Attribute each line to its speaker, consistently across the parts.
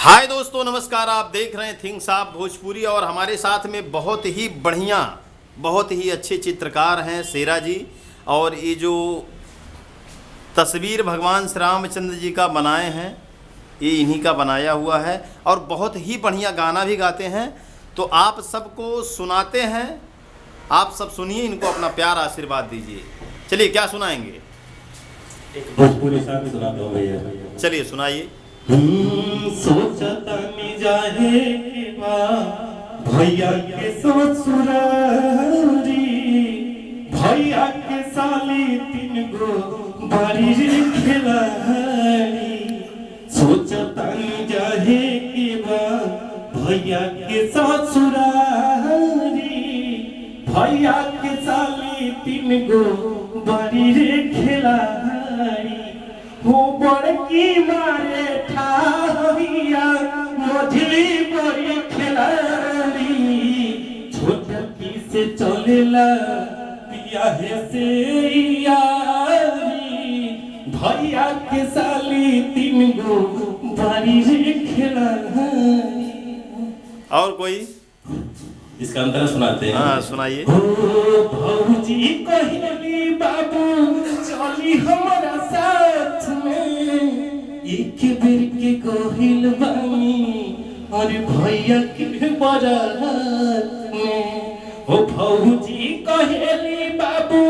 Speaker 1: हाय दोस्तों, नमस्कार। आप देख रहे हैं थिंग्स ऑफ भोजपुरी और हमारे साथ में बहुत ही बढ़िया, बहुत ही अच्छे चित्रकार हैं शेरा जी। और ये जो तस्वीर भगवान श्री रामचंद्र जी का बनाए हैं, ये इन्हीं का बनाया हुआ है और बहुत ही बढ़िया गाना भी गाते हैं। तो आप सबको सुनाते हैं, आप सब सुनिए, इनको अपना प्यार आशीर्वाद दीजिए। चलिए, क्या सुनाएंगे?
Speaker 2: एक भोजपुरी सॉन्ग सुनाता हूँ भैया।
Speaker 1: चलिए सुनाइए।
Speaker 2: सोचता जाहे भैया के ससुरारी, भैया के साली तीन गो बारी खिलाड़ी। सोचता जाहे भैया के ससुरारी, भैया के साली तीन गो बारी खिलाड़ी। हो बड़की मारे ठाहिया मझली बड़ी खिलाड़ी। छोटकी से चलेला पिया है से यारी, भैया के साली तीन गो बारी खिलाड़ी।
Speaker 1: और कोई
Speaker 2: इसका अंतर सुनाते हैं।
Speaker 1: हाँ, सुनाइए।
Speaker 2: भौजी कहली बाबू चली हमारा साथ में, एक बेर के कहिल बानी और भैया के बारात में। ओ भौजी कहली बाबू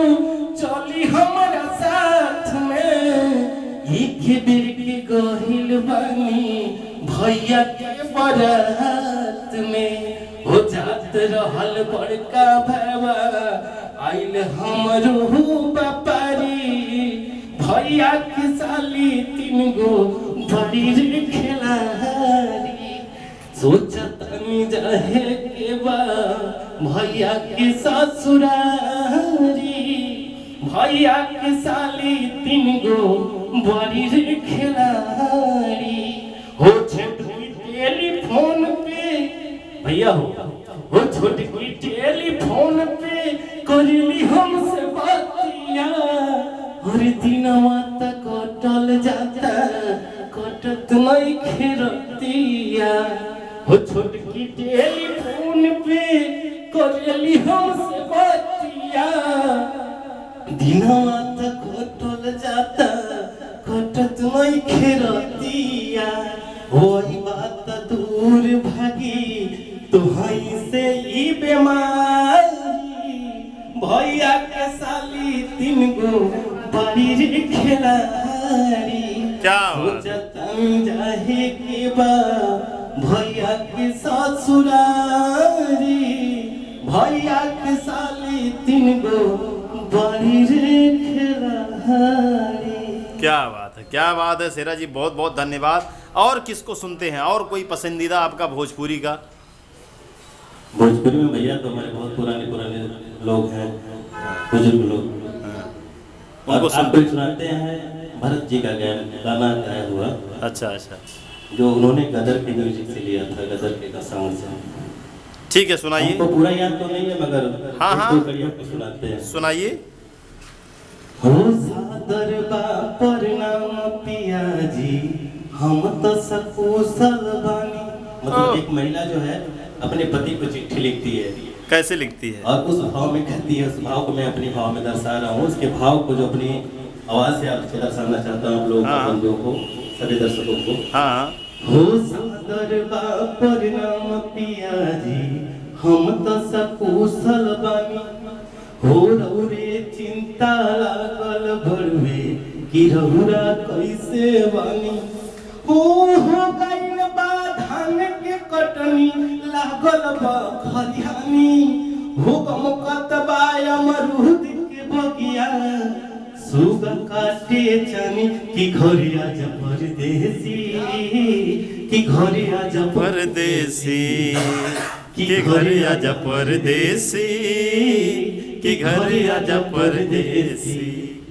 Speaker 2: चली हमारा साथ में, एक बेर के कहिल बानी भैया के बारात में। हो जात रहल बड़का भैया आइल हमरो व्यापारी, भैया के साली तीन गो बड़ी खिलाड़ी। सोचतनी जाहे के बा भैया के ससुरारी, भैया के साली तीन गो बड़ी खिलाड़ी। हो छोटी टेलीफोन पे भैया हो छोटी टेलीफोन पे करली हमसे बातिया। हर दिनवा तक कटल जाता कटत नहीं खेरतिया। हो छोटी टेलीफोन पे करली हमसे बातिया, दिनवा तक कटल जाता कटत नहीं खेरतिया। वही बात दूर भागी तुहई से ई बेमारी, भैया के साली तीन गो बड़ी खिलाड़ी।
Speaker 1: क्या
Speaker 2: सोचतन जाहे के बा भैया के ससुरारी, भैया के साली तीन गो बड़ी खिलाड़ी।
Speaker 1: क्या बात है, क्या बात है शेरा जी, बहुत बहुत धन्यवाद। और किसको सुनते हैं? और कोई पसंदीदा आपका भोजपुरी का?
Speaker 2: भोजपुरी में भैया तो हमारे बहुत पुराने पुराने लोग हैं, बुजुर्ग लोग।
Speaker 1: उनको
Speaker 2: सुनाते हैं भरत जी का गाना गाया हुआ।
Speaker 1: अच्छा अच्छा,
Speaker 2: जो उन्होंने गदर के म्यूजिक से लिया था, गदर के साउंड से।
Speaker 1: ठीक है, सुनाइए।
Speaker 2: हमको पूरा याद तो नहीं है मगर
Speaker 1: हाँ हाँ
Speaker 2: सुनाते हैं।
Speaker 1: सुनाइए।
Speaker 2: हो सादर बापर नाम पिया जी, हम तो सकुशल बानी। मतलब एक महिला जो है अपने पति को चिट्ठी लिखती है।
Speaker 1: कैसे लिखती है?
Speaker 2: और उस भाव में कहती है, उस भाव को मैं अपने भाव में दर्शा रहा हूँ। उसके भाव को जो अपनी आवाज से आपसे दर्शाना चाहता हूँ आप लोगों बंधुओं को, सभी दर्शकों को।
Speaker 1: हाँ।
Speaker 2: हो सादर बापर नाम पिया जी, हम तो सकुशल बानी। हो रौरे चिंता लागल भरवे कि रौरा कैसे बानी। हो गइल बा धान के कटनी लागल बा खरियानी। हो गमकत बा अमरूद के बगिया, सुगा काटे चनी कि घरे आजा परदेसी, कि घरे आजा
Speaker 1: परदेसी, कि घरे आजा परदेसी, कि घरे आजा परदेसी।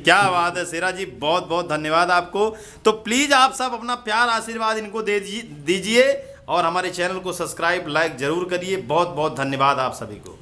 Speaker 1: क्या बात है शेरा जी, बहुत बहुत धन्यवाद आपको। तो प्लीज़ आप सब अपना प्यार आशीर्वाद इनको दे दीजिए और हमारे चैनल को सब्सक्राइब लाइक जरूर करिए। बहुत बहुत धन्यवाद आप सभी को।